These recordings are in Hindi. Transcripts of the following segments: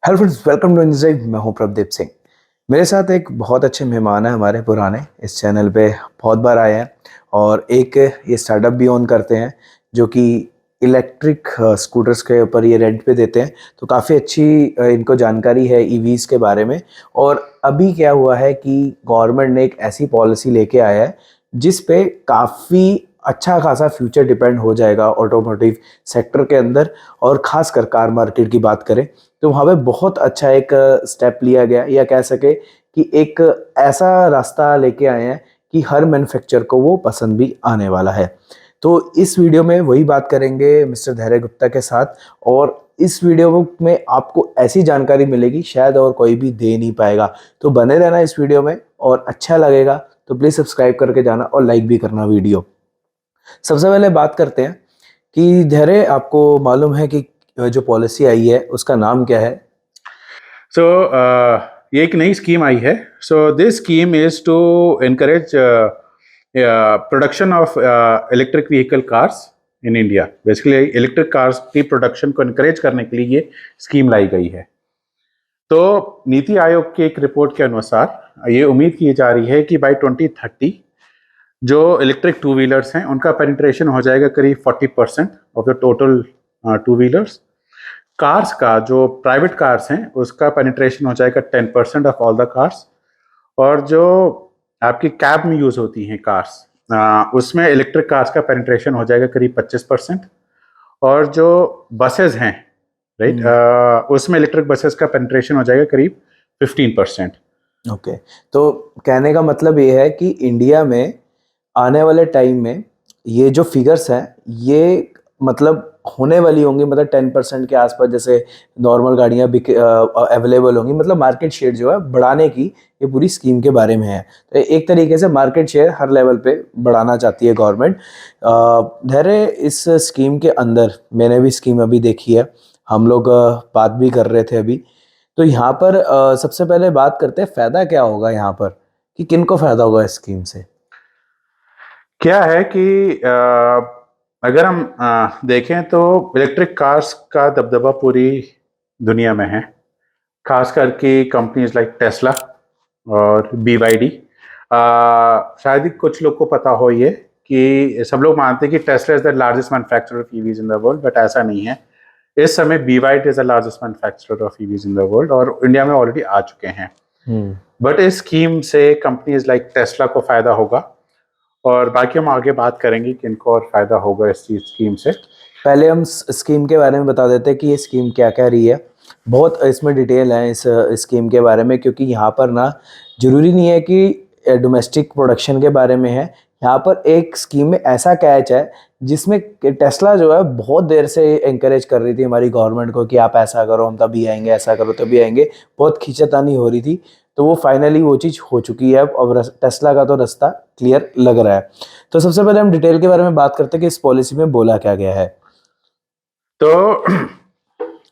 Hello friends, welcome to inside. मैं हूं प्रभदीप सिंह। मेरे साथ एक बहुत अच्छे मेहमान हैं, हमारे पुराने इस चैनल पे बहुत बार आए हैं और एक ये स्टार्टअप भी ओन करते हैं जो कि इलेक्ट्रिक स्कूटर्स के ऊपर ये रेंट पे देते हैं। तो काफ़ी अच्छी इनको जानकारी है ईवीज़ के बारे में। और अभी क्या हुआ है कि गवर्नमेंट ने एक ऐसी पॉलिसी लेके आया है जिस पे काफ़ी अच्छा खासा फ्यूचर डिपेंड हो जाएगा ऑटोमोटिव सेक्टर के अंदर। और ख़ासकर कार मार्केट की बात करें तो वहाँ पे बहुत अच्छा एक स्टेप लिया गया, या कह सके कि एक ऐसा रास्ता लेके आए हैं कि हर मैन्युफैक्चरर को वो पसंद भी आने वाला है। तो इस वीडियो में वही बात करेंगे मिस्टर धैर्य गुप्ता के साथ। और इस वीडियो में आपको ऐसी जानकारी मिलेगी शायद और कोई भी दे नहीं पाएगा। तो बने रहना इस वीडियो में, और अच्छा लगेगा तो प्लीज़ सब्सक्राइब करके जाना और लाइक भी करना वीडियो। सबसे पहले बात करते हैं कि धैर्य, आपको मालूम है कि जो पॉलिसी आई है उसका नाम क्या है? सो ये एक नई स्कीम आई है। So this scheme is to encourage production of electric vehicle cars in India. Basically electric cars की प्रोडक्शन को encourage करने के लिए ये स्कीम लाई गई है। तो नीति आयोग की एक रिपोर्ट के अनुसार ये उम्मीद की जा रही है कि बाय 2030 जो इलेक्ट्रिक टू व्हीलर्स हैं उनका पेनिट्रेशन हो जाएगा करीब 40% of the total two wheelers. Cars का जो प्राइवेट कार्स हैं उसका पेनिट्रेशन हो जाएगा 10% ऑफ ऑल द कार्स। और जो आपकी कैब में यूज होती हैं कार्स, उसमें इलेक्ट्रिक कार्स का पेनिट्रेशन हो जाएगा करीब 25%। और जो बसेस हैं, राइट, उसमें इलेक्ट्रिक बसेस का पेनिट्रेशन हो जाएगा करीब 15%। ओके। तो कहने का मतलब ये है कि इंडिया में आने वाले टाइम में ये जो फिगर्स हैं ये मतलब होने वाली होंगी, मतलब 10% के आसपास, जैसे नॉर्मल गाड़ियाँ भी अवेलेबल होंगी। मतलब मार्केट शेयर जो है बढ़ाने की ये पूरी स्कीम के बारे में है। तो एक तरीके से मार्केट शेयर हर लेवल पे बढ़ाना चाहती है गवर्नमेंट। धैर्य, इस स्कीम के अंदर मैंने भी स्कीम अभी देखी है, हम लोग बात भी कर रहे थे अभी। तो यहाँ पर सबसे पहले बात करते हैं फ़ायदा क्या होगा यहाँ पर, कि किन को फ़ायदा होगा इस स्कीम से। क्या है कि अगर हम देखें तो इलेक्ट्रिक कार्स का दबदबा पूरी दुनिया में है, खास करके कंपनीज लाइक टेस्ला और BYD। शायद ही कुछ लोग को पता हो ये कि सब लोग मानते हैं कि Tesla is the largest manufacturer of EVs in the world, but ऐसा नहीं है। इस समय BYD is the largest manufacturer of EVs in the world और इंडिया में ऑलरेडी आ चुके हैं। बट इस स्कीम से कंपनीज लाइक टेस्ला को फायदा होगा, और बाकी हम आगे बात करेंगे कि इनको और फायदा होगा इस चीज स्कीम से। पहले हम स्कीम के बारे में बता देते हैं कि ये स्कीम क्या कह रही है। बहुत इसमें डिटेल है इस स्कीम के बारे में, क्योंकि यहाँ पर ना ज़रूरी नहीं है कि डोमेस्टिक प्रोडक्शन के बारे में है। यहाँ पर एक स्कीम में ऐसा कैच है जिसमें टेस्ला जो है बहुत देर से एंकरेज कर रही थी हमारी गवर्नमेंट को कि आप ऐसा करो हम तभी आएंगे, ऐसा करो तभी आएंगे। बहुत खींचातानी हो रही थी। तो वो फाइनली वो चीज़ हो चुकी है अब टेस्ला का तो रास्ता क्लियर लग रहा है। तो सबसे पहले हम डिटेल के बारे में बात करते हैं कि इस पॉलिसी में बोला क्या गया है। तो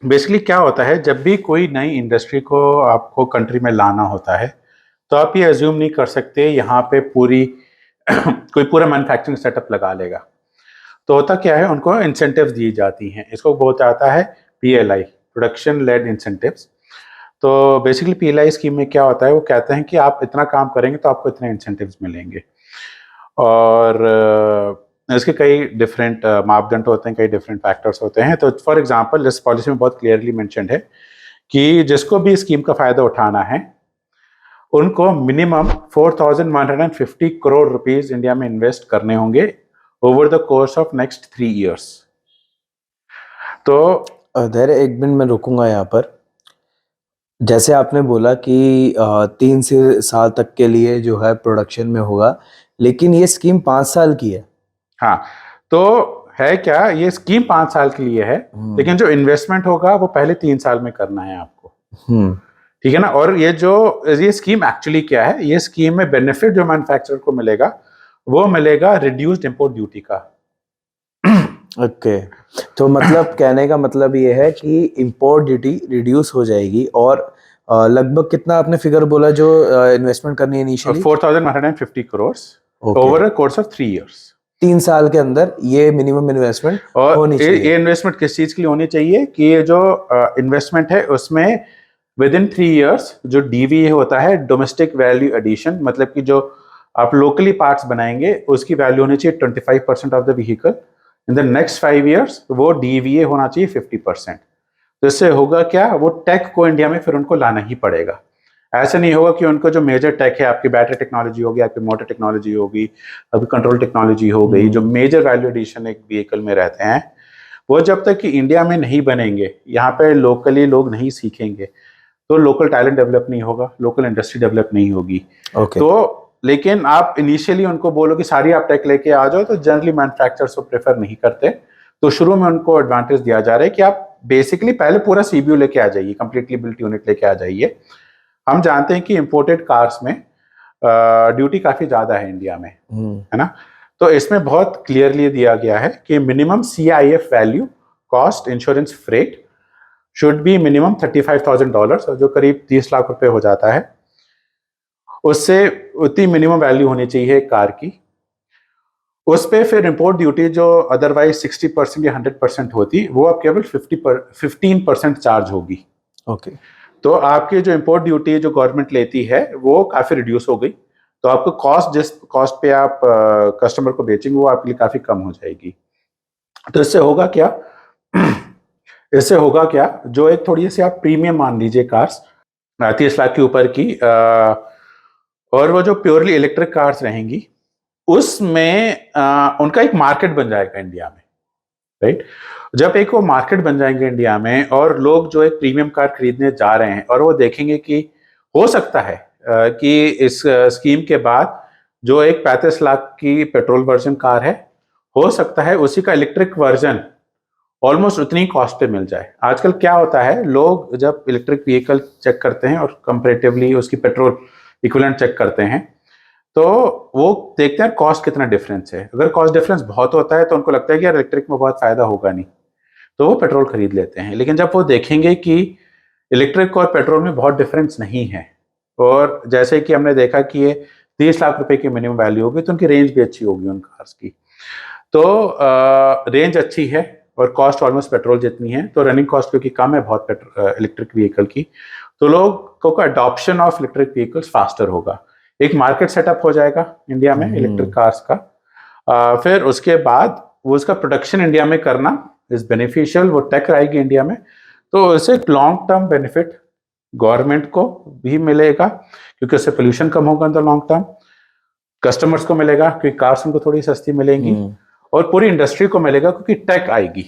बेसिकली क्या होता है, जब भी कोई नई इंडस्ट्री को आपको कंट्री में लाना होता है तो आप ये अज्यूम नहीं कर सकते यहाँ पे पूरी कोई पूरा मैन्युफैक्चरिंग सेटअप लगा लेगा। तो होता क्या है, उनको इंसेंटिव्स दी जाती हैं। इसको बहुत आता है PLI, प्रोडक्शन लेड इंसेंटिव्स। तो बेसिकली PLI स्कीम में क्या होता है, वो कहते हैं कि आप इतना काम करेंगे तो आपको इतने इंसेंटिव्स मिलेंगे। और इसके कई डिफरेंट मापदंड होते हैं, कई डिफरेंट फैक्टर्स होते हैं। तो फॉर एग्जांपल इस पॉलिसी में बहुत क्लियरली मेंशन्ड है कि जिसको भी स्कीम का फायदा उठाना है उनको मिनिमम 4,150 करोड़ रुपीस इंडिया में इन्वेस्ट करने होंगे over the course of next 3 years। तो धैर्य, एक मिनट में रुकूंगा यहाँ पर। जैसे आपने बोला कि 3 से साल तक के लिए जो है प्रोडक्शन में होगा, लेकिन ये स्कीम 5 साल की है। हाँ, तो है क्या, ये स्कीम 5 साल के लिए है, लेकिन जो इन्वेस्टमेंट होगा वो पहले 3 साल में करना है आपको। ठीक है ना। और ये स्कीम एक्चुअली क्या है, ये स्कीम में बेनिफिट जो मैन्युफैक्चरर को मिलेगा वो मिलेगा रिड्यूस्ड इंपोर्ट ड्यूटी का। ओके। तो मतलब कहने का मतलब ये है कि इंपोर्ट ड्यूटी रिड्यूस हो जाएगी। और लगभग कितना आपने फिगर बोला जो इन्वेस्टमेंट करनी है initially? 4,150 crore over a course of 3 years। 3 साल के अंदर ये मिनिमम इन्वेस्टमेंट और होनी चाहिए। ये इन्वेस्टमेंट किस चीज के लिए होनी चाहिए कि ये जो इन्वेस्टमेंट है उसमें विद इन 3 years जो DVA होता है, डोमेस्टिक वैल्यू एडिशन, मतलब कि जो आप लोकली पार्ट्स बनाएंगे उसकी वैल्यू होनी चाहिए 25% of the vehicle. In the next 5 years वो DVA होना चाहिए 50%। तो इससे होगा क्या, वो टेक को इंडिया में फिर उनको लाना ही पड़ेगा। ऐसा नहीं होगा कि उनको जो मेजर टेक है, आपकी बैटरी टेक्नोलॉजी होगी, आपकी मोटर टेक्नोलॉजी होगी, आपकी कंट्रोल टेक्नोलॉजी हो गई, जो मेजर वैल्यू एडिशन एक व्हीकल में रहते हैं, वो जब तक कि इंडिया में नहीं बनेंगे, यहाँ पे लोकली लोग नहीं सीखेंगे, तो लोकल टैलेंट डेवलप नहीं होगा, लोकल इंडस्ट्री डेवलप नहीं होगी। ओके। तो लेकिन आप इनिशियली उनको बोलो कि सारी आप टेक लेके आ जाओ, तो जनरली मैन्युफैक्चरर्स को प्रेफर नहीं करते। तो शुरू में उनको एडवांटेज दिया जा रहा है कि आप बेसिकली पहले पूरा CBU लेके आ जाइए, कंप्लीटली बिल्ट यूनिट लेके आ जाइए। हम जानते हैं कि इंपोर्टेड कार्स में ड्यूटी काफी ज्यादा है इंडिया में, है ना। तो इसमें बहुत क्लियरली दिया गया है कि minimum CIF value, cost insurance freight, should be minimum $35,000, जो करीब 30 लाख रुपए हो जाता है। उससे उतनी मिनिमम वैल्यू होनी चाहिए कार की। उस पे फिर इंपोर्ट ड्यूटी जो अदरवाइज 60% या 100% होती, वो अब केवल 15% चार्ज होगी। ओके। तो आपकी जो इंपोर्ट ड्यूटी जो गवर्नमेंट लेती है वो काफी रिड्यूस हो गई। तो आपको कॉस्ट, जिस कॉस्ट पे आप कस्टमर को बेचेंगे, वो आपके लिए काफी कम हो जाएगी। तो इससे होगा क्या इससे होगा क्या, जो एक थोड़ी सी आप प्रीमियम मान लीजिए कार्स 30 लाख के ऊपर की, और वो जो प्योरली इलेक्ट्रिक कार्स रहेंगी, उसमें उनका एक मार्केट बन जाएगा इंडिया में, राइट। जब एक वो मार्केट बन जाएंगे इंडिया में, और लोग जो एक प्रीमियम कार खरीदने जा रहे हैं, और वो देखेंगे कि हो सकता है कि इस स्कीम के बाद जो एक 35 लाख की पेट्रोल वर्जन कार है, हो सकता है उसी का इलेक्ट्रिक वर्जन ऑलमोस्ट उतनी कॉस्ट पे मिल जाए। आजकल क्या होता है, लोग जब इलेक्ट्रिक व्हीकल चेक करते हैं और कंपैरेटिवली उसकी पेट्रोल इक्विवेलेंट चेक करते हैं, तो वो देखते हैं कॉस्ट कितना डिफरेंस है। अगर कॉस्ट डिफरेंस बहुत होता है तो उनको लगता है कि यार इलेक्ट्रिक में बहुत फायदा होगा नहीं, तो वो पेट्रोल खरीद लेते हैं। लेकिन जब वो देखेंगे कि इलेक्ट्रिक और पेट्रोल में बहुत डिफरेंस नहीं है, और जैसे कि हमने देखा कि ये 30 लाख रुपए की मिनिमम वैल्यू होगी, तो उनकी रेंज भी अच्छी होगी उन कार्स की। तो रेंज अच्छी है और कॉस्ट ऑलमोस्ट पेट्रोल जितनी है, तो रनिंग कॉस्ट क्योंकि कम है बहुत इलेक्ट्रिक व्हीकल की, तो लोगों का adoption of electric vehicles faster होगा। एक मार्केट सेटअप हो जाएगा इंडिया में इलेक्ट्रिक कार्स का। फिर उसके बाद वो उसका प्रोडक्शन इंडिया में करना इज बेनिफिशियल, वो टेक आएगी इंडिया में, तो इससे एक लॉन्ग टर्म बेनिफिट गवर्नमेंट को भी मिलेगा, क्योंकि उससे पोल्यूशन कम होगा in the long term, customers को मिलेगा क्योंकि कार्स उनको थोड़ी सस्ती मिलेंगी, और पूरी इंडस्ट्री को मिलेगा क्योंकि टेक आएगी।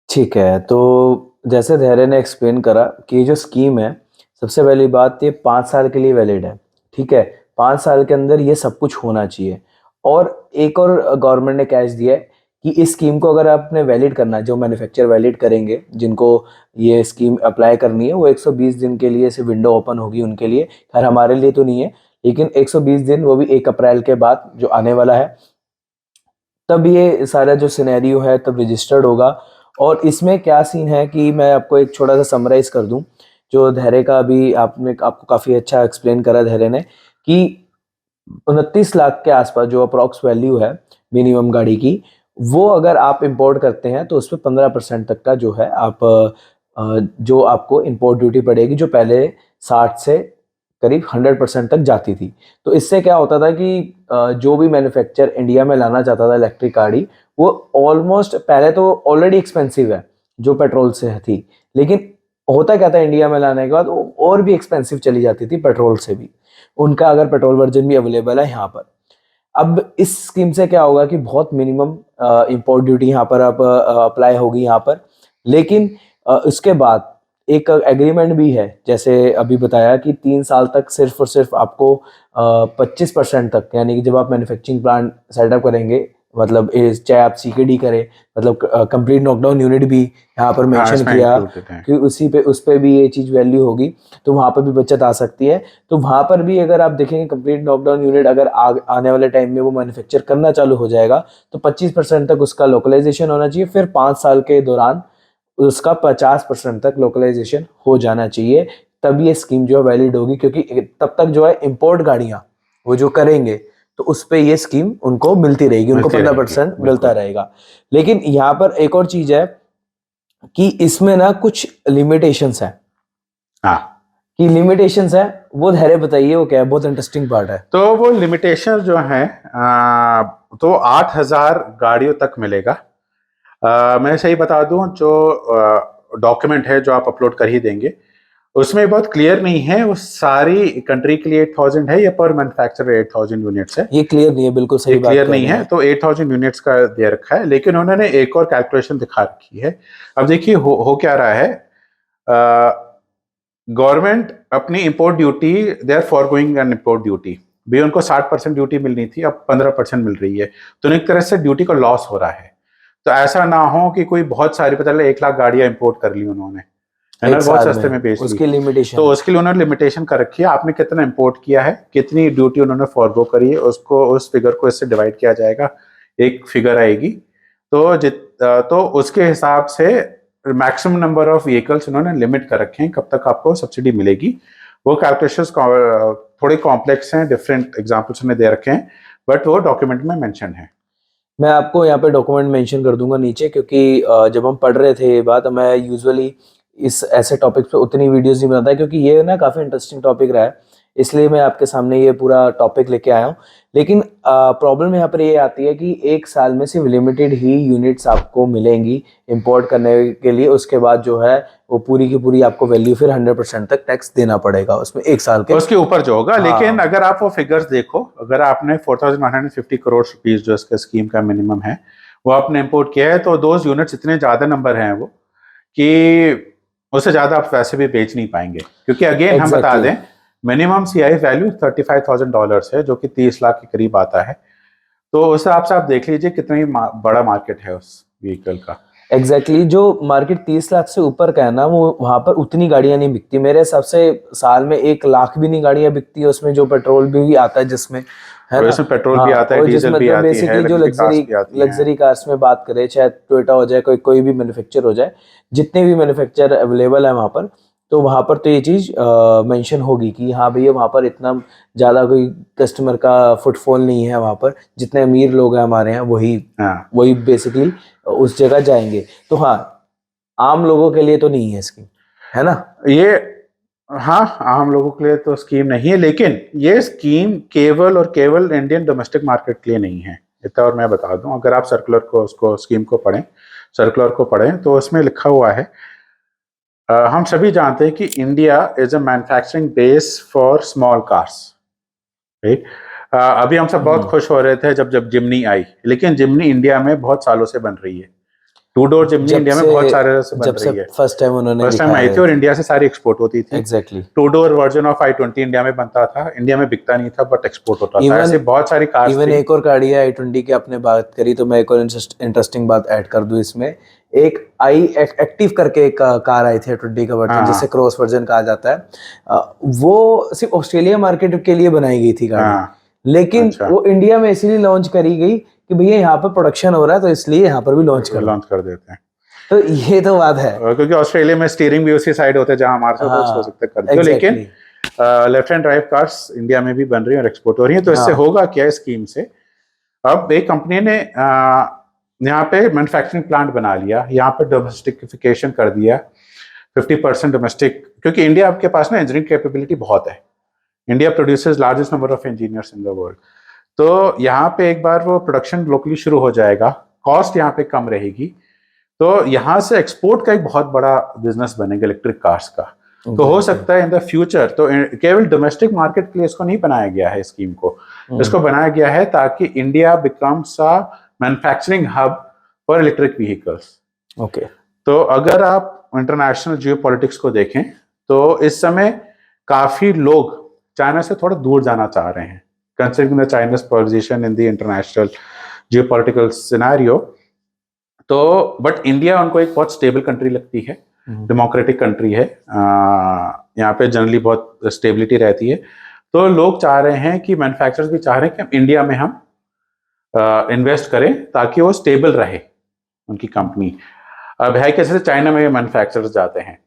ठीक है, तो जैसे धैर्य ने एक्सप्लेन करा कि ये जो स्कीम है, सबसे पहली बात ये 5 साल के लिए वैलिड है। ठीक है, 5 साल के अंदर ये सब कुछ होना चाहिए। और एक और गवर्नमेंट ने कैच दिया है कि इस स्कीम को अगर आपने वैलिड करना है, जो मैन्युफैक्चर वैलिड करेंगे, जिनको ये स्कीम अप्लाई करनी है, वो 120 दिन के लिए से विंडो ओपन होगी उनके लिए। खैर हमारे लिए तो नहीं है, लेकिन 120 दिन, वो भी 1 अप्रैल के बाद जो आने वाला है, तब ये सारा जो सिनेरियो है तब रजिस्टर्ड होगा। और इसमें क्या सीन है कि मैं आपको एक छोटा सा समराइज कर दूं, जो धैर्य का अभी आपको काफ़ी अच्छा एक्सप्लेन करा धैर्य ने, कि 29 लाख के आसपास जो अप्रॉक्स वैल्यू है मिनिमम गाड़ी की, वो अगर आप इंपोर्ट करते हैं तो उस पर 15% तक का जो है आप जो आपको इंपोर्ट ड्यूटी पड़ेगी, जो पहले 60 से करीब 100% तक जाती थी। तो इससे क्या होता था कि जो भी मैन्युफैक्चर इंडिया में लाना चाहता था इलेक्ट्रिक गाड़ी, वो ऑलमोस्ट, पहले तो ऑलरेडी एक्सपेंसिव है जो पेट्रोल से थी, लेकिन होता क्या था इंडिया में लाने के बाद वो और भी एक्सपेंसिव चली जाती थी पेट्रोल से भी, उनका अगर पेट्रोल वर्जन भी अवेलेबल है यहाँ पर। अब इस स्कीम से क्या होगा कि बहुत मिनिमम इंपोर्ट ड्यूटी यहाँ पर अब अप्लाई होगी यहाँ पर, लेकिन उसके बाद एक एग्रीमेंट भी है, जैसे अभी बताया कि 3 साल तक सिर्फ और सिर्फ आपको 25% तक, यानी कि जब आप मैन्युफैक्चरिंग प्लांट सेटअप करेंगे, मतलब चाहे आप CKD करें, मतलब कंप्लीट नॉकडाउन यूनिट भी यहाँ पर मेंशन किया कि उस पे भी ये चीज़ वैल्यू होगी, तो वहाँ पर भी बचत आ सकती है। तो वहाँ पर भी अगर आप देखेंगे कंप्लीट नॉकडाउन यूनिट अगर आने वाले टाइम में वो मैन्युफैक्चर करना चालू हो जाएगा, तो 25% तक उसका लोकलाइजेशन होना चाहिए। फिर 5 साल के दौरान उसका 50% तक लोकलाइजेशन हो जाना चाहिए, तब ये स्कीम जो है वैलिड होगी, क्योंकि तब तक जो है इंपोर्ट गाड़ियाँ वो जो करेंगे तो उस पे ये स्कीम उनको मिलती रहेगी, उनको 15% मिलता रहेगा। लेकिन यहाँ पर एक और चीज है कि इसमें ना कुछ लिमिटेशंस है। हाँ, की लिमिटेशंस है, वो धैर्य बताइए, वो क्या है, बहुत इंटरेस्टिंग पार्ट है। तो वो लिमिटेशन जो है तो 8,000 गाड़ियों तक मिलेगा। मैं सही बता दूं, जो डॉक्यूमेंट है जो आप अपलोड कर ही देंगे, उसमें बहुत क्लियर नहीं है वो सारी कंट्री के लिए 8,000 है या पर मैन्युफैक्चरर 8,000 यूनिट्स है। ये क्लियर नहीं है, बिल्कुल ये सही बात क्लियर कह नहीं रहे है, हैं। तो 8,000 यूनिट्स का दे रखा है, लेकिन उन्होंने एक और कैलकुलेशन दिखा रखी है। अब देखिए हो क्या रहा है, गवर्नमेंट अपनी import duty, they are forgoing an import duty, भी उनको 60% ड्यूटी मिलनी थी, अब 15% मिल रही है, तो एक तरह से ड्यूटी का लॉस हो रहा है। तो ऐसा ना हो कि कोई बहुत सारी, पता चले 1 लाख गाड़ियां इंपोर्ट कर ली उन्होंने, है ना, एक बहुत साल सस्ते में बेच ली, उसकी लिमिटेशन तो है। उसके लिए उन्होंने लिमिटेशन कर रखी है, आपने कितना इंपोर्ट किया है, कितनी ड्यूटी उन्होंने फॉरगो करी है, उसको उस फिगर को इससे डिवाइड किया जाएगा, एक फिगर आएगी, तो उसके हिसाब से मैक्सिमम नंबर ऑफ व्हीकल्स उन्होंने लिमिट कर रखे हैं कब तक आपको सब्सिडी मिलेगी। वो कैलकुलेशंस थोड़े कॉम्प्लेक्स हैं, डिफरेंट एग्जांपल्स उन्हें दे रखे हैं, बट वो डॉक्यूमेंट में मेंशन है। मैं आपको यहाँ पे डॉक्यूमेंट मेंशन कर दूंगा नीचे, क्योंकि जब हम पढ़ रहे थे ये बात, मैं यूजुअली इस ऐसे टॉपिक्स पे उतनी वीडियोस नहीं बनाता, क्योंकि ये ना काफ़ी इंटरेस्टिंग टॉपिक रहा है, इसलिए मैं आपके सामने ये पूरा टॉपिक लेके आया हूँ। लेकिन प्रॉब्लम यहाँ पर ये आती है कि एक साल में सिर्फ लिमिटेड ही यूनिट्स आपको मिलेंगी इंपोर्ट करने के लिए, उसके बाद जो है वो पूरी की पूरी आपको वैल्यू फिर 100% तक टैक्स देना पड़ेगा उसमें एक साल के। उसके ऊपर जो होगा, लेकिन हाँ, अगर आप वो फिगर्स देखो, अगर आपने 4,150 करोड़ रुपीज जो इसका स्कीम का मिनिमम है वो आपने इंपोर्ट किया है, तो दोज यूनिट्स इतने ज्यादा नंबर हैं वो, कि उससे ज्यादा आप वैसे भी बेच नहीं पाएंगे, क्योंकि अगेन हम बता एग्जैक्टली। दें, मिनिमम सीआई वैल्यू $35,000 है, जो कि 30 लाख के करीब आता है। तो उस हिसाब से आप देख लीजिए कितनी बड़ा मार्केट है उस व्हीकल का। एग्जैक्टली, जो मार्केट 30 लाख से ऊपर का है ना, वो वहां पर उतनी गाड़ियां नहीं बिकती मेरे हिसाब से। साल में 1 लाख भी नहीं गाड़ियां बिकती है उसमें, जो पेट्रोल भी आता है जिसमें, है और ना। इसमें पेट्रोल हाँ, भी आता है, और जिस डीजल भी मतलब आती है, बेसिकली जो लग्जरी कार्स लग्जरी भी आती हैं। लग्जरी कार्स में बात करें, चाहे टोयोटा हो जाए, कोई कोई भी मैन्युफैक्चर हो जाए, जितने भी मैन्युफैक्चर अवेलेबल है वहाँ पर, तो वहाँ पर तो ये चीज़ मेंशन होगी कि हाँ भैया वहाँ पर इतना ज़्यादा कोई कस्टमर का फुटफॉल नहीं है वहाँ पर, जितने अमीर लोग हैं हमारे यहाँ वही हाँ, वही बेसिकली उस जगह जाएंगे। तो हाँ, आम लोगों के लिए तो नहीं है स्कीम, है ना। ये, हाँ, आम लोगों के लिए तो स्कीम नहीं है, लेकिन ये स्कीम केवल और केवल इंडियन डोमेस्टिक मार्केट के लिए नहीं है, इतना और मैं बता दूं। अगर आप सर्कुलर को, उसको स्कीम को पढ़ें, सर्कुलर को पढ़ें, तो उसमें लिखा हुआ है, हम सभी जानते हैं कि India is a manufacturing base for small cars, right. अभी हम सब बहुत खुश हो रहे थे जब जब जिमनी आई, लेकिन जिमनी इंडिया में बहुत सालों से बन रही है, टू डोर जिमनी जब इंडिया में से बहुत सारे से बन जब से रही है। फर्स्ट टाइम उन्होंने फर्स्ट टाइम आई दिखाया थी और है। इंडिया से सारी एक्सपोर्ट होती थी। Exactly. Two door version of i20 India में बनता था, इंडिया में बिकता नहीं था, बट एक्सपोर्ट होता था, इवन ऐसे बहुत सारी कार्स इवन थी। एक और गाड़ी है i20 की, आपने बात करी तो मैं एक और इंटरेस्टिंग बात ऐड कर दूं इसमें। एक आई एक्टिव करके एक कार आई थी i20 का वर्जन, जिसे हाँ, क्रॉस वर्जन कहा जाता है। वो सिर्फ ऑस्ट्रेलिया मार्केट के लिए बनाई गई थी गाड़ी, हाँ, लेकिन अच्छा, वो इंडिया में इसीलिए लॉन्च करी गई कि भैया यहाँ पर प्रोडक्शन हो रहा है, तो इसलिए यहाँ पर भी लॉन्च कर दो। लॉन्च कर देते हैं। तो ये तो बात है। क्योंकि ऑस्ट्रेलिया में स्टीयरिंग भी उसी साइड होता है जहां हमारे साथ, हो हाँ, सकता है कर दियो, लेकिन exactly. Left hand drive cars India में भी बन रही हैं और एक्सपोर्ट हो रही हैं। तो इससे हाँ। होगा क्या स्कीम से, अब एक कंपनी ने यहाँ पे मैन्युफैक्चरिंग प्लांट बना लिया, यहाँ पे डोमेस्टिकिफिकेशन कर दिया, 50% डोमेस्टिक, क्योंकि इंडिया आपके पास ना इंजीनियरिंग कैपेबिलिटी बहुत है, India produces largest number of engineers in the world. तो यहाँ पे एक बार वो प्रोडक्शन लोकली शुरू हो जाएगा, कॉस्ट यहाँ पे कम रहेगी, तो यहाँ से एक्सपोर्ट का एक बहुत बड़ा बिजनेस बनेगा इलेक्ट्रिक कार्स का। तो हो सकता है इन द फ्यूचर, तो केवल डोमेस्टिक मार्केट के लिए इसको नहीं बनाया गया है स्कीम को, इसको बनाया गया है ताकि India becomes a manufacturing hub for electric vehicles. Okay. तो अगर आप इंटरनेशनल जियो पॉलिटिक्स को देखें, तो इस समय काफी लोग चाइना से थोड़ा दूर जाना चाह रहे हैं, considering the चाइना's position in the international Jio political scenario. तो बट इंडिया उनको एक बहुत स्टेबल कंट्री लगती है, डेमोक्रेटिक कंट्री है, यहाँ पे जनरली बहुत स्टेबिलिटी रहती है। तो लोग चाह रहे हैं कि मैन्युफैक्चरर्स भी चाह रहे हैं कि हम इंडिया में हम इन्वेस्ट करें ताकि वो स्टेबल रहे उनकी कंपनी। अब है कैसे, चाइना में मैन्युफैक्चरर्स जाते हैं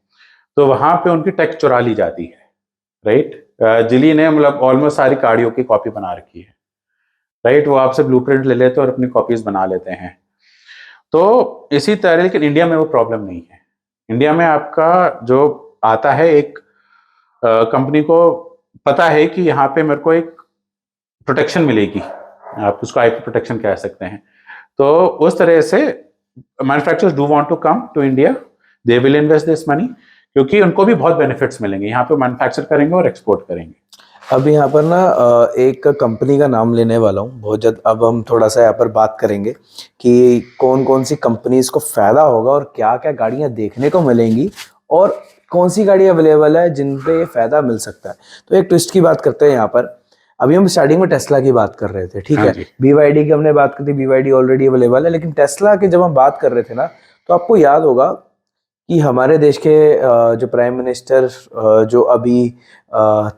तो वहां पे उनकी टेक चुरा ली जाती है, राइट। जिली ने मतलब ऑलमोस्ट सारी गाड़ियों की कॉपी बना रखी है, राइट, वो आपसे ब्लूप्रिंट ले लेते हैं और अपनी कॉपीज बना लेते हैं। तो इसी तरह, लेकिन इंडिया में वो प्रॉब्लम नहीं है। इंडिया में आपका जो आता है एक कंपनी को पता है कि यहाँ पे मेरे को एक प्रोटेक्शन मिलेगी, आप उसको आईपी प्रोटेक्शन कह सकते हैं। तो उस तरह से manufacturers do want to come to India, they will invest this money, क्योंकि उनको भी बहुत बेनिफिट्स मिलेंगे, यहाँ पे मैन्युफैक्चर करेंगे और एक्सपोर्ट करेंगे। अब यहाँ पर ना एक कंपनी का नाम लेने वाला हूँ बहुत जल्द। अब हम थोड़ा सा यहाँ पर बात करेंगे कि कौन कौन सी कंपनीज को फायदा होगा और क्या क्या गाड़ियाँ देखने को मिलेंगी और कौन सी गाड़ी अवेलेबल है जिन पे ये फायदा मिल सकता है। तो एक ट्विस्ट की बात करते हैं यहाँ पर। अभी हम स्टार्टिंग में टेस्ला की बात कर रहे थे, ठीक हाँ है, जी। BYD की हमने बात की थी, BYD ऑलरेडी अवेलेबल है, लेकिन टेस्ला की जब हम बात कर रहे थे ना, तो आपको याद होगा कि हमारे देश के जो प्राइम मिनिस्टर जो अभी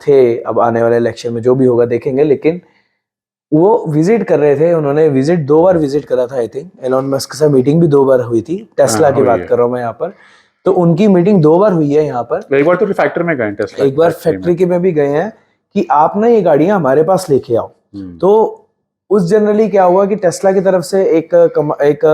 थे, अब आने वाले इलेक्शन में जो भी होगा देखेंगे, लेकिन वो विजिट कर रहे थे, उन्होंने विजिट 2 बार विजिट करा था। आई थिंक एलोन मस्क से मीटिंग भी 2 बार हुई थी, टेस्ला की हुई बात है। कर रहा हूँ मैं यहाँ पर। तो उनकी मीटिंग 2 बार हुई है यहाँ पर। एक बार तो फैक्ट्री में गए टेस्ला एक बार फैक्ट्री के में भी गए हैं कि आप ना ये गाड़ियां हमारे पास लेके आओ। तो उस जनरली क्या हुआ कि टेस्ला की तरफ से एक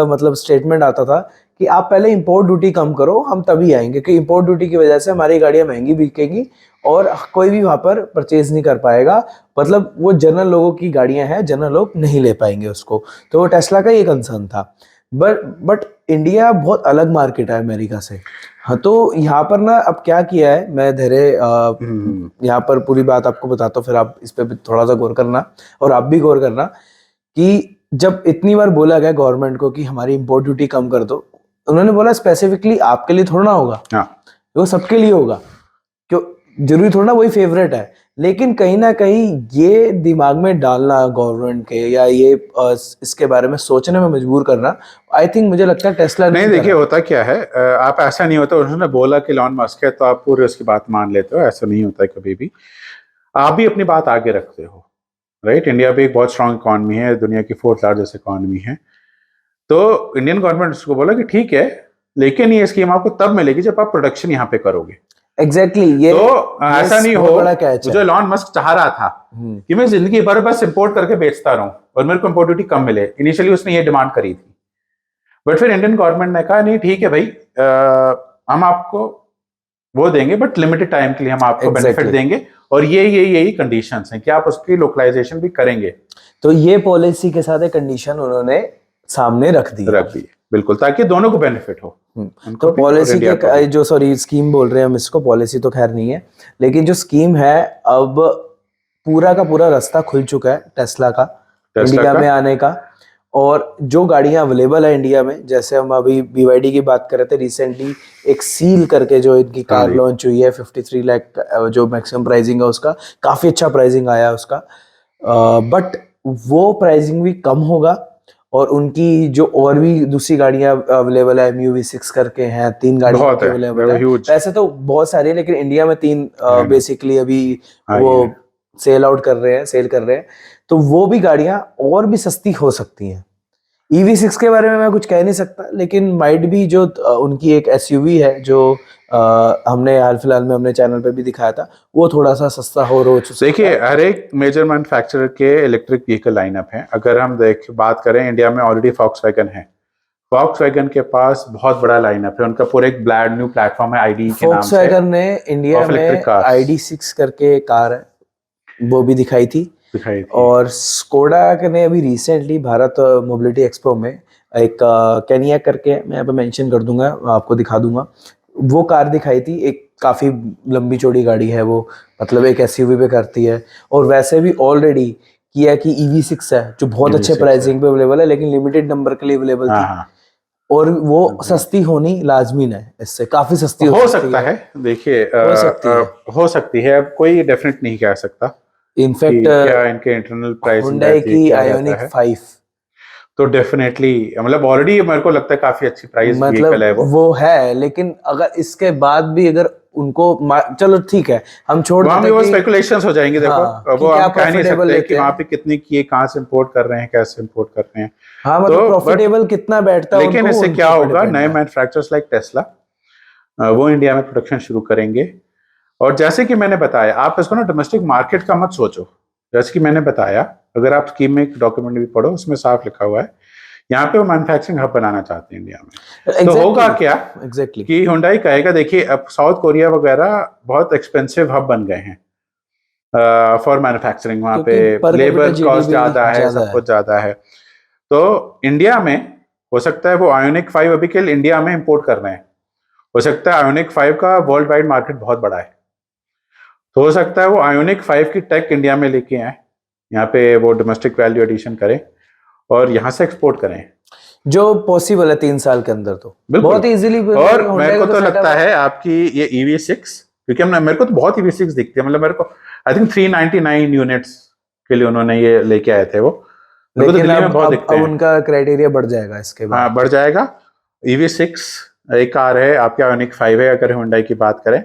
मतलब स्टेटमेंट आता था कि आप पहले इंपोर्ट ड्यूटी कम करो, हम तभी आएंगे, क्योंकि इंपोर्ट ड्यूटी की वजह से हमारी गाड़ियां महंगी बिकेगी और कोई भी वहां पर परचेज नहीं कर पाएगा। मतलब वो जनरल लोगों की गाड़ियां हैं, जनरल लोग नहीं ले पाएंगे उसको। तो वो टेस्ला का ये कंसर्न था। बट इंडिया बहुत अलग मार्केट है अमेरिका से। हाँ, तो यहाँ पर ना अब क्या किया है, मैं धैर्य यहाँ पर पूरी बात आपको बताता हूँ, फिर आप इस पे भी थोड़ा सा गौर करना और आप भी गौर करना कि जब इतनी बार बोला गया गवर्नमेंट को कि हमारी इंपोर्ट ड्यूटी कम कर दो, उन्होंने बोला स्पेसिफिकली आपके लिए थोड़ा ना होगा, वो सबके लिए होगा, क्यों जरूरी थोड़ा ना वही फेवरेट है। लेकिन कहीं ना कहीं ये दिमाग में डालना गवर्नमेंट के, या ये इसके बारे में सोचने में मजबूर करना, आई थिंक मुझे लगता है टेस्ला नहीं, देखिए होता क्या है, आप ऐसा नहीं होता, उन्होंने बोला कि एलोन मस्क है तो आप पूरे उसकी बात मान लेते हो, ऐसा नहीं होता है कभी भी। आप भी अपनी बात आगे रखते हो, राइट। इंडिया भी एक बहुत स्ट्रांग इकॉनमी है, दुनिया की 4th लार्जेस्ट इकॉनमी है। तो इंडियन गवर्नमेंट उसको बोला कि ठीक है, लेकिन ये स्कीम आपको तब मिलेगी जब आप प्रोडक्शन यहाँ पे करोगे। एग्जैक्टली ये तो ऐसा नहीं हो बड़ा कैच जो एलोन मस्क चाह रहा था कि मैं जिंदगी भर बस इंपोर्ट करके बेचता रहूं और मेरे को इंपोर्ट ड्यूटी कम मिले। इनिशियली उसने ये डिमांड करी थी, बट फिर इंडियन गवर्नमेंट ने कहा नहीं ठीक है भाई, हम आपको वो देंगे बट लिमिटेड टाइम के लिए हम आपको बेनिफिट देंगे, और यही कंडीशंस हैं कि आप उसकी लोकलाइजेशन भी करेंगे। तो ये पॉलिसी के साथ एक कंडीशन उन्होंने सामने रख दी, बिल्कुल, ताकि दोनों को बेनिफिट हो। तो पॉलिसी के जो सॉरी स्कीम बोल रहे हैं हम इसको, पॉलिसी तो खैर नहीं है, लेकिन जो स्कीम है अब पूरा का पूरा रास्ता खुल चुका है टेस्ला का इंडिया में आने का। और जो गाड़ियां अवेलेबल है इंडिया में, जैसे हम अभी BYD की बात कर रहे थे, रिसेंटली एक सील करके जो इनकी कार लॉन्च हुई है, 53 लाख जो मैक्सिमम प्राइसिंग है उसका, काफी अच्छा प्राइसिंग आया उसका। बट वो प्राइसिंग भी कम होगा और उनकी जो और भी दूसरी गाड़ियां अवेलेबल है, MUV6 करके हैं, 3 गाड़ियां अवेलेबल है। वैसे तो बहुत सारी है, लेकिन इंडिया में 3 बेसिकली अभी वो सेल कर रहे हैं। तो वो भी गाड़ियां और भी सस्ती हो सकती हैं। EV6 के बारे में मैं कुछ कह नहीं सकता, लेकिन माइट भी जो उनकी एक SUV है जो हमने हाल फिलहाल में अपने चैनल पे भी दिखाया था, वो थोड़ा सा सस्ता हो सकता है। देखिए हर एक मेजर मैन्युफैक्चरर के इलेक्ट्रिक व्हीकल लाइनअप है। अगर हम बात करें, इंडिया में ऑलरेडी फॉक्सवैगन है। फॉक्सवैगन के पास बहुत बड़ा लाइनअप है, उनका पूरा एक ब्रांड न्यू प्लेटफॉर्म है ID के नाम से। फॉक्सवैगन ने इंडिया में ID6 करके कार है, वो भी दिखाई थी। और स्कोडा ने अभी रिसेंटली भारत मोबिलिटी एक्सपो में एक कैनिया करके, मैं यहाँ पे मेंशन कर दूंगा, आपको दिखा दूंगा, वो कार दिखाई थी। एक काफी लंबी चौड़ी गाड़ी है वो, मतलब एक SUV पे करती है। और वैसे भी ऑलरेडी किया कि EV6 है जो बहुत अच्छे प्राइसिंग पे अवेलेबल है, लेकिन लिमिटेड नंबर के लिए अवेलेबल थी, और वो सस्ती होनी लाजमी है, इससे काफी सस्ती हो सकता है। देखिए हो सकती है, अब कोई डेफिनेट नहीं कह सकता। इनफैक्ट क्या इनके इंटरनल प्राइसिंग हुंडई की आयोनिक 5 तो डेफिनेटली, मतलब ऑलरेडी मेरे को लगता है काफी अच्छी प्राइस व्हीकल है वो है। लेकिन अगर इसके बाद भी अगर उनको, चलो ठीक है, हम छोड़ देते हैं, वो स्पेकुलेशंस हो जाएंगे। देखो वो हम कह नहीं सकते कि वहां पे कितनी की, कहाँ से इंपोर्ट कर रहे हैं, कैसे इंपोर्ट कर रहे हैं। हाँ, मतलब प्रॉफिटेबल कितना बैठता है। लेकिन इससे क्या होगा, नए मैन्युफैक्चरर्स लाइक टेस्ला वो इंडिया में प्रोडक्शन शुरू करेंगे। और जैसे कि मैंने बताया, आप इसको ना डोमेस्टिक मार्केट का मत सोचो। जैसे कि मैंने बताया, अगर आप स्कीम में एक डॉक्यूमेंट भी पढ़ो, उसमें साफ लिखा हुआ है यहाँ पे वो मैन्युफैक्चरिंग हब बनाना चाहते हैं इंडिया में। तो Exactly, होगा क्या एग्जैक्टली कि हुंडई कहेगा देखिए अब साउथ कोरिया वगैरह बहुत एक्सपेंसिव हब बन गए हैं फॉर मैन्युफैक्चरिंग, वहाँ पे क्योंकि पर कैपिटा लेबर कॉस्ट ज्यादा जीडीपी है, ज्यादा सब है। कुछ ज्यादा है। तो इंडिया में हो सकता है वो आयोनिक 5 अभी के लिए इंडिया में इंपोर्ट कर रहे हैं, हो सकता है आयोनिक 5 का वर्ल्ड वाइड मार्केट बहुत बड़ा है, तो हो सकता है वो आयोनिक 5 की टेक इंडिया में लेके आए, यहाँ पे वो डोमेस्टिक वैल्यू एडिशन करें और यहाँ से एक्सपोर्ट करें, जो पॉसिबल है 3 साल के अंदर, तो बिल्कुल। बहुत इजीली। और मेरे को तो लगता है आपकी ये EV6, क्योंकि हमने मेरे को तो बहुत EV6 दिखती है, मतलब मेरे को आई थिंक 399 यूनिट्स के लिए उन्होंने ये लेके आए थे वो, मेरे को तो लेकिन दिल्ली में अब बहुत दिखते हैं। उनका क्राइटेरिया बढ़ जाएगा इसके बाद। हाँ बढ़ जाएगा। EV6 एक कार है, आपके आयोनिक 5 है, अगर हुंडई की बात करें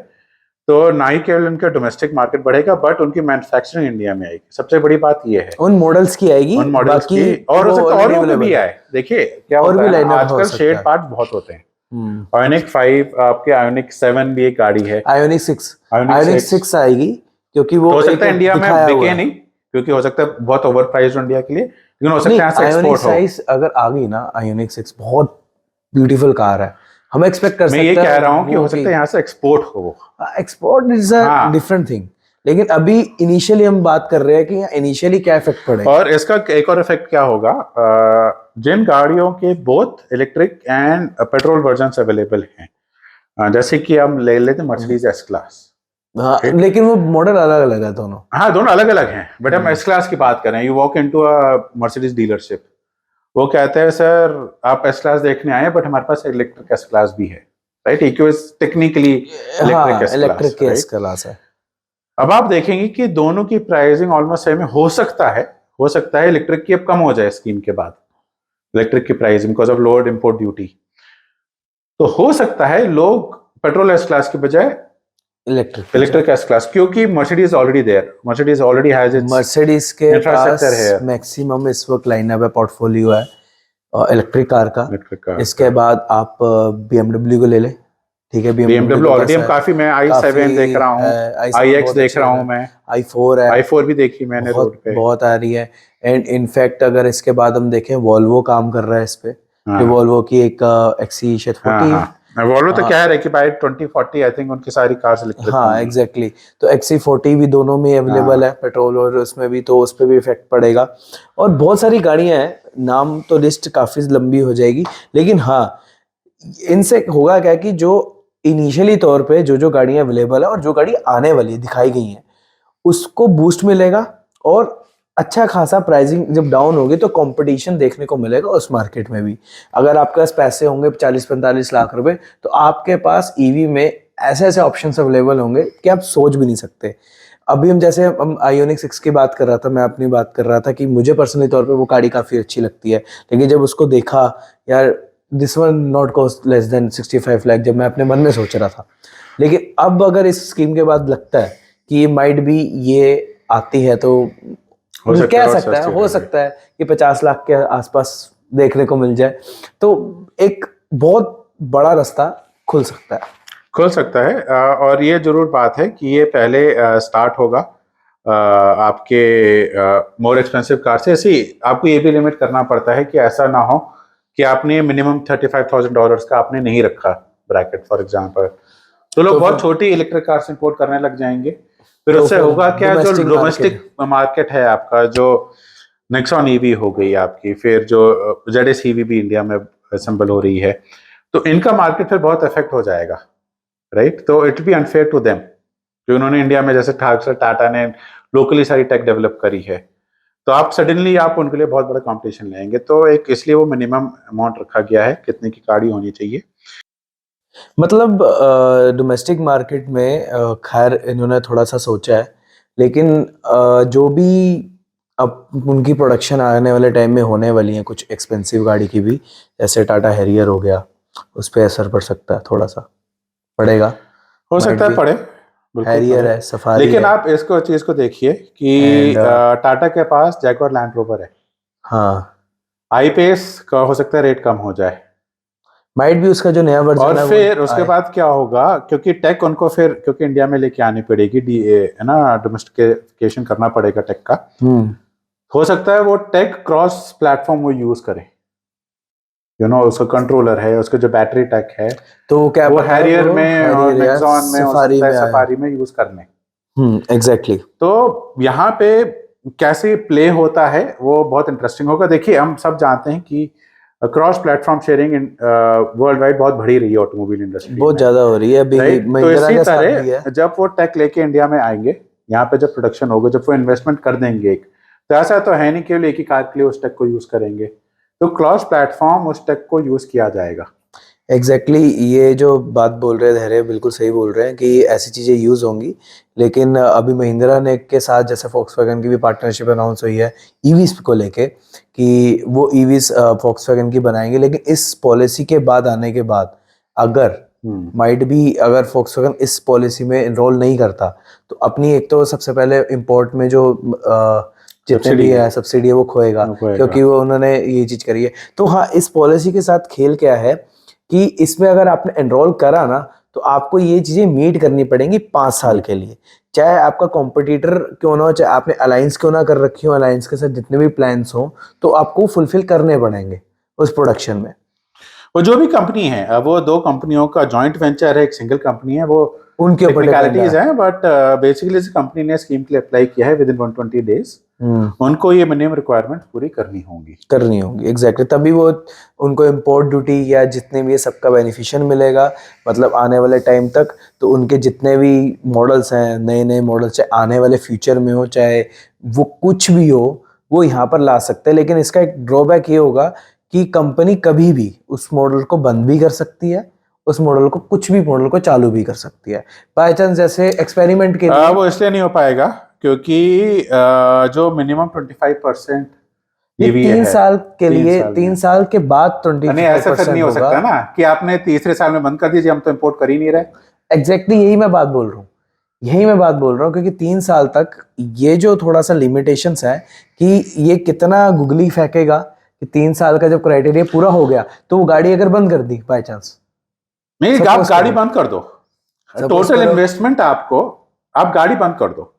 तो ना ही केवल उनका डोमेस्टिक मार्केट बढ़ेगा बट उनकी मैन्युफैक्चरिंग इंडिया में आएगी, सबसे बड़ी बात ये है। उन मॉडल्स की आएगी, उन मॉडल्स बाकी की, और हो वो सकता है already औरों में भी available है। आए। देखिए क्या और होता भी है ना, लाइनअप हो आजकल सकता शेड है। पार्ट्स बहुत होते हैं। आयोनिक 5, आपके आयोनिक 7 भी एक गाड़ी है, आयोनिक 6 आयोनिक 6 आएगी, क्योंकि वो हो एक सकता है इंडिया में दिखाया हुआ बिके है। नहीं, क्योंकि हो सकता है बहुत ओवर प्राइस इंडिया के लिए, लेकिन हो सकता है यहाँ से आयोनिक एक्सपोर्ट हो। साइज अगर आ गई ना, आयोनिक 6 बहुत ब्यूटीफुल कार है, हम एक्सपेक्ट कर मैं सकते ये हैं कह रहा हूँ कि वो हो सकता है यहाँ से एक्सपोर्ट हो। एक्सपोर्ट इज अ हाँ। डिफरेंट थिंग, लेकिन अभी इनिशियली हम बात कर रहे हैं कि इनिशियली क्या इफेक्ट पड़ेगा। और इसका एक और इफेक्ट क्या होगा, जिन गाड़ियों के both electric and petrol version available हैं, जैसे कि हम ले लेते हैं मर्सिडीज एस क्लास। हाँ, लेकिन वो मॉडल अलग अलग है दोनों। हाँ दोनों अलग अलग हैं, बट हम एस क्लास की बात करें, you walk into a Mercedes dealership, वो कहते हैं सर आप एस क्लास देखने आए बट हमारे पास इलेक्ट्रिक एस क्लास भी है, राइट, इक्विस technically electric S electric class, की एस राइट। क्लास है। अब आप देखेंगे कि दोनों की प्राइसिंग ऑलमोस्ट सेम है, हो सकता है इलेक्ट्रिक की अब कम हो जाए स्कीम के बाद, इलेक्ट्रिक की pricing because of lower import duty, तो हो सकता है लोग पेट्रोल एस क्लास की बजाय इलेक्ट्रिक एस क्लास, क्योंकि Mercedes already there, Mercedes already has its Mercedes के पास इंफ्रास्ट्रक्चर है, मैक्सिमम इस वक्त लाइनअप है, पोर्टफोलियो है इलेक्ट्रिक कार का। Electric car. इसके बाद आप BMW को ले ले, ठीक है, BMW ऑलरेडी हम काफी, मैं i7 देख रहा हूँ, iX देख रहा हूँ, मैं i4 है, i4 भी देखी मैंने रोड पे, बहुत आ रही है। एंड इनफैक्ट अगर इसके बाद हम देखें, वॉल्वो काम कर रहा है इस पे, जो वॉल्वो की एक XC40। वॉल्वो तो कह रहे कि बाय 2040 आई थिंक उनकी सारी कार्स इलेक्ट्रिक हाँ एग्जैक्टली, तो XC40 भी दोनों में अवेलेबल है, पेट्रोल और उसमें भी, तो उस पर भी इफेक्ट पड़ेगा। और बहुत सारी गाड़ियां हैं, नाम तो लिस्ट काफी लंबी हो जाएगी, लेकिन हाँ इनसे होगा क्या कि जो इनिशियली तौर पे जो गाड़ियां अवेलेबल है और जो गाड़ी आने वाली है दिखाई गई हैं, उसको बूस्ट मिलेगा, और अच्छा खासा प्राइसिंग जब डाउन होगी तो कंपटीशन देखने को मिलेगा उस मार्केट में भी। अगर आपके पास पैसे होंगे 40-45 लाख रुपए, तो आपके पास ईवी में ऐसे ऐसे ऑप्शंस अवेलेबल होंगे कि आप सोच भी नहीं सकते। अभी हम आयोनिक 6 की बात कर रहा था, मैं अपनी बात कर रहा था कि मुझे पर्सनली तौर पे वो गाड़ी काफ़ी अच्छी लगती है, लेकिन जब उसको देखा, यार this one not cost less than 65 lakh, जब मैं अपने मन में सोच रहा था। लेकिन अब अगर इस स्कीम के बाद लगता है कि ये माइट भी ये आती है, तो हो सकता है कि 50 लाख के आसपास देखने को मिल जाए, तो एक बहुत बड़ा रास्ता खुल सकता है। और ये जरूर बात है कि ये पहले स्टार्ट होगा आपके मोर एक्सपेंसिव कार से। ऐसी आपको ये भी लिमिट करना पड़ता है कि ऐसा ना हो कि आपने मिनिमम $35,000 का आपने नहीं रखा ब्रैकेट फॉर एग्जांपल, तो लोग बहुत छोटी इलेक्ट्रिक कार्स इंपोर्ट करने लग जाएंगे, फिर उससे होगा क्या, जो डोमेस्टिक मार्केट है आपका, जो नेक्सॉन ईवी हो गई आपकी, फिर जो ZS ईवी भी इंडिया में असेंबल हो रही है, तो इनका मार्केट फिर बहुत इफेक्ट हो जाएगा, राइट। तो it be unfair to them, जो उन्होंने इंडिया में जैसे टाटा ने लोकली सारी टेक डेवलप करी है, तो आप सडनली आप उनके लिए बहुत बड़ा कंपटीशन लेंगे, तो एक इसलिए वो मिनिमम अमाउंट रखा गया है कितने की गाड़ी होनी चाहिए। मतलब डोमेस्टिक मार्केट में खैर इन्होंने थोड़ा सा सोचा है, लेकिन जो भी अब उनकी प्रोडक्शन आने वाले टाइम में होने वाली है, कुछ एक्सपेंसिव गाड़ी की भी, जैसे टाटा हैरियर हो गया, उस पर असर पड़ सकता है, थोड़ा सा पड़ेगा, हो सकता है पड़े, हैरियर है, सफारी लेकिन है, आप इसको चीज को देखिए कि टाटा के पास जैगुआर लैंड रोवर है, हाँ आई पेस का हो सकता है रेट कम हो जाए, माइट भी उसका जो नया वर्जन है, और फिर उसके बाद क्या होगा, क्योंकि टेक उनको फिर क्योंकि इंडिया में लेके आनी पड़ेगी, DA है ना, डोमेस्टिकेशन करना पड़ेगा टेक का, हो सकता है वो टेक क्रॉस प्लेटफॉर्म वो यूज करें, उसका कंट्रोलर है, उसका जो बैटरी टेक है, तो क्या वो पता हैरियर वो में और Harrier या नेक्सॉन में हो सफारी सकता है, में आया। सफारी में यूज करने। एग्जैक्टली। तो यहाँ पे कैसे प्ले होता है वो बहुत इंटरेस्टिंग होगा। देखिए, हम सब जानते हैं कि cross platform sharing world wide बहुत बढ़ी रही है ऑटोमोबाइल इंडस्ट्री बहुत में, ज्यादा हो रही है अभी, राइट। तो महिंद्रा इसी के साथ भी है। तरह जब वो टेक लेके इंडिया में आएंगे, यहाँ पे जब प्रोडक्शन होगा, जब वो इन्वेस्टमेंट कर देंगे एक, तो ऐसा तो है नहीं केवल एक ही कार के लिए उस टेक को यूज करेंगे, तो क्रॉस प्लेटफॉर्म उस टेक को यूज किया जाएगा। एग्जैक्टली ये जो बात बोल रहे हैं धैर्य, बिल्कुल सही बोल रहे हैं कि ऐसी चीज़ें यूज़ होंगी। लेकिन अभी महिंद्रा ने के साथ जैसे Volkswagen की भी पार्टनरशिप अनाउंस हुई है ईवीज को लेके, कि वो ईवीज Volkswagen की बनाएंगे। लेकिन इस पॉलिसी के बाद आने के बाद अगर माइट भी अगर Volkswagen इस पॉलिसी में इनरोल नहीं करता, तो अपनी एक तो सबसे पहले इंपोर्ट में जो जितने भी है सब्सिडी है वो खोएगा, क्योंकि वो उन्होंने ये चीज़ करी है। तो हाँ, इस पॉलिसी के साथ खेल क्या है कि इसमें अगर आपने एनरोल करा ना, तो आपको ये चीजें मीट करनी पड़ेंगी 5 साल के लिए। चाहे आपका कॉम्पिटिटर क्यों ना हो, चाहे आपने अलायंस क्यों ना कर रखी हो, अलायंस के साथ जितने भी प्लान्स हो, तो आपको फुलफिल करने पड़ेंगे उस प्रोडक्शन में। वो जो भी कंपनी है, वो दो कंपनियों का जॉइंट वेंचर है, एक सिंगल कंपनी है, वो उनके ऊपर टेक्निकलिटीज हैं, बट बेसिकली इस कंपनी ने स्कीम के लिए अप्लाई किया है विद इन 120 डेज। उनको ये मिनिमम रिक्वायरमेंट पूरी करनी होगी। एग्जैक्टली, तभी वो उनको इम्पोर्ट ड्यूटी या जितने भी सबका बेनिफिशियल मिलेगा, मतलब आने वाले टाइम तक। तो उनके जितने भी मॉडल्स हैं, नए नए मॉडल्स, चाहे आने वाले फ्यूचर में हो, चाहे वो कुछ भी हो, वो यहाँ पर ला सकते हैं। लेकिन इसका एक ड्रॉबैक ये होगा कि कंपनी कभी भी उस मॉडल को बंद भी कर सकती है, उस मॉडल को, कुछ भी मॉडल को चालू भी कर सकती है बाय चांस, जैसे एक्सपेरिमेंट के लिए। वो इसलिए नहीं हो पाएगा क्योंकि जो मिनिमम 25% ईवी है 3 साल के लिए, 3 में। साल के बाद नहीं, ऐसा फिर 25% नहीं हो होगा। सकता ना कि आपने तीसरे साल में बंद कर दीजिए, हम तो इंपोर्ट कर ही नहीं रहे। एग्जैक्टली यही मैं बात बोल रहा हूँ, क्योंकि 3 साल तक ये जो थोड़ा सा लिमिटेशंस है कि ये कितना गुगली फेंकेगा कि 3 साल का जब क्राइटेरिया पूरा हो गया तो वो गाड़ी अगर बंद कर दी बाय चांस। नहीं, आप गाड़ी बंद कर दो, टोटल करो। इन्वेस्टमेंट आपको, आप गाड़ी बंद कर दो,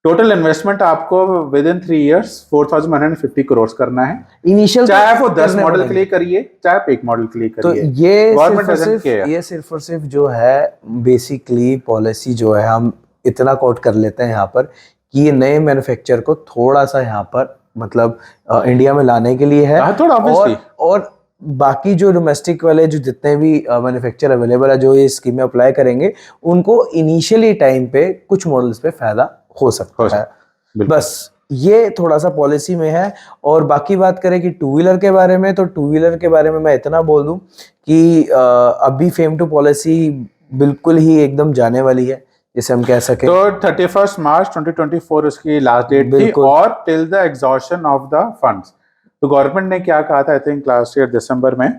टोटल इन्वेस्टमेंट आपको विद इन 3 इयर्स 4,150 करोड़ करना है। इनिशियल चाहे आप वो 10 मॉडल के लिए करिए, चाहे आप एक मॉडल के लिए तो करिए, ये गवर्नमेंट डजंट केयर। ये सिर्फ और सिर्फ जो है बेसिकली पॉलिसी जो है, हम इतना कोट कर लेते हैं यहाँ पर कि ये नए मैन्युफैक्चर को थोड़ा सा यहाँ पर मतलब इंडिया में लाने के लिए है। थोड़ा ऑब्वियसली, और बाकी जो डोमेस्टिक वाले जो जितने भी मैन्युफैक्चर अवेलेबल है जो ये स्कीम में अप्लाई करेंगे, उनको इनिशियली टाइम पे कुछ मॉडल्स पे फायदा हो सकता है। बस ये थोड़ा सा पॉलिसी में है। और बाकी बात करें कि टू व्हीलर के बारे में, तो टू व्हीलर के बारे में मैं इतना बोल दूं कि अभी फेम टू पॉलिसी बिल्कुल ही एकदम जाने वाली है, जैसे हम कह सके। तो 31 मार्च 2024 उसकी लास्ट डेट थी, और till the exhaustion of the funds. तो गवर्नमेंट ने क्या कहा था, आई थिंक लास्ट ईयर दिसंबर में,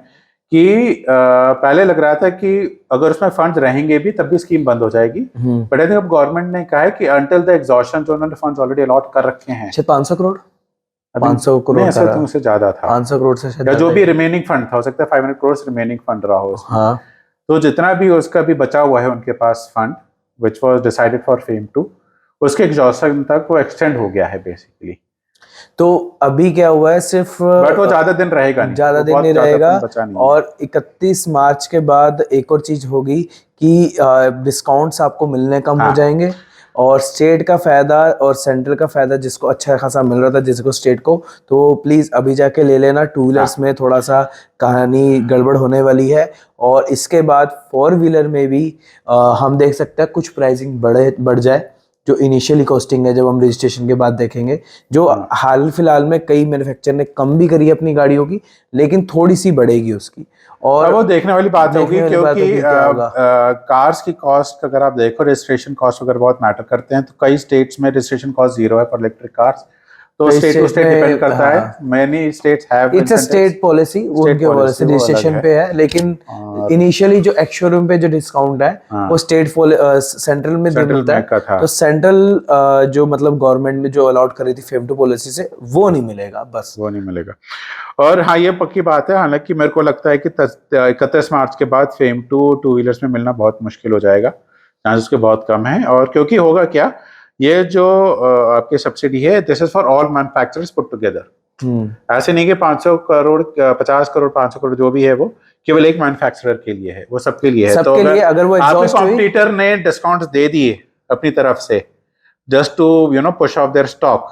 कि पहले लग रहा था कि अगर उसमें फंड्स रहेंगे भी तब भी स्कीम बंद हो जाएगी, बट आई थिंक अब गवर्नमेंट ने कहा है कि अंटिल द एग्जॉशन, जो उन्होंने फंड्स ऑलरेडी अलॉट कर रखे हैं, 500 करोड़ 500 करोड़ ऐसा तो उससे ज्यादा था, 500 करोड़ से या जो भी रिमेनिंग फंड था, हो सकता है 500 करोड़ रिमेनिंग फंड रहा हो। हाँ, तो जितना भी उसका भी बचा हुआ है उनके पास fund, which was decided for FAME 2, उसके एग्जॉशन तक वो एक्सटेंड हो गया है बेसिकली। तो अभी क्या हुआ है, सिर्फ बट वो ज्यादा दिन रहेगा नहीं, ज्यादा दिन नहीं रहेगा। और 31 मार्च के बाद एक और चीज होगी कि डिस्काउंट्स आपको मिलने कम हो जाएंगे, और स्टेट का फायदा और सेंट्रल का फायदा जिसको अच्छा खासा मिल रहा था, जिसको स्टेट को, तो प्लीज अभी जाके ले लेना। टू व्हीलर्स में थोड़ा सा कहानी गड़बड़ होने वाली है। और इसके बाद 4 व्हीलर में भी हम देख सकते हैं कुछ प्राइसिंग बढ़ जाए, जो इनिशियली कॉस्टिंग है, जब हम रजिस्ट्रेशन के बाद देखेंगे। जो हाल फिलहाल में कई मैन्युफैक्चर ने कम भी करी है अपनी गाड़ियों की, लेकिन थोड़ी सी बढ़ेगी उसकी। और वो देखने वाली बात होगी, क्योंकि कार्स की कॉस्ट अगर आप देखो, रजिस्ट्रेशन कॉस्ट अगर बहुत मैटर करते हैं, तो कई स्टेट्स में रजिस्ट्रेशन कॉस्ट 0 है फॉर इलेक्ट्रिक कार्स। तो स्टेट टू स्टेट डिपेंड करता है। Many states have it's a state policy, वो उनके पॉलिसी रजिस्ट्रेशन पे है। लेकिन इनिशियली जो एक्स शोरूम पे जो डिस्काउंट है वो स्टेट सेंट्रल में मिलता है। तो सेंट्रल जो मतलब गवर्नमेंट ने जो अलॉट करी थी फेम टू पॉलिसी से, वो नहीं मिलेगा, बस वो नहीं मिलेगा। और हाँ, ये पक्की बात है, हालांकि मेरे को लगता है कि 31 मार्च के बाद फेम टू व्हीलर्स में मिलना बहुत मुश्किल हो जाएगा, चांसेस के बहुत कम है। और क्योंकि होगा क्या, ये जो आपकी सब्सिडी है, this is for all manufacturers put together, ऐसे नहीं कि 500 करोड़ 50 करोड़ 500 करोड़ जो भी है वो केवल एक मैन्युफैक्चरर के लिए है, वो सबके लिए है। सबके लिए अगर वो आपके एग्जॉस्ट हुई, कॉम्पिटिटर ने डिस्काउंट्स दे दिए अपनी तरफ से just to push off their stock,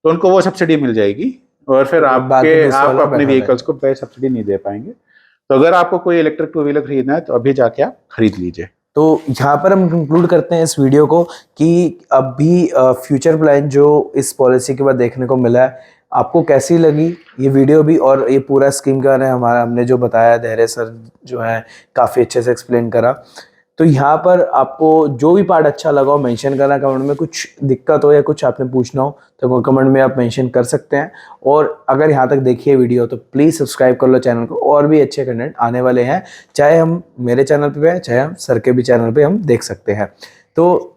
तो उनको वो सब्सिडी मिल जाएगी और फिर तो बाकी दूसरे आप वाला अपने बैठा व्हीकल्स को पे सब्सिडी नहीं दे पाएंगे। तो अगर आपको कोई इलेक्ट्रिक टू व्हीलर खरीदना है तो अभी जाके आप खरीद लीजिए। तो यहाँ पर हम कंक्लूड करते हैं इस वीडियो को कि अभी फ्यूचर प्लान जो इस पॉलिसी के बाद देखने को मिला है, आपको कैसी लगी ये वीडियो भी, और ये पूरा स्कीम का हमने जो बताया, धैर्य सर जो है काफ़ी अच्छे से एक्सप्लेन करा। तो यहाँ पर आपको जो भी पार्ट अच्छा लगा हो मेंशन करना कमेंट में, कुछ दिक्कत हो या कुछ आपने पूछना हो तो कमेंट में आप मेंशन कर सकते हैं। और अगर यहाँ तक देखिए वीडियो तो प्लीज़ सब्सक्राइब कर लो चैनल को, और भी अच्छे कंटेंट आने वाले हैं, चाहे हम मेरे चैनल पे चाहे हम सर के भी चैनल पे हम देख सकते हैं। तो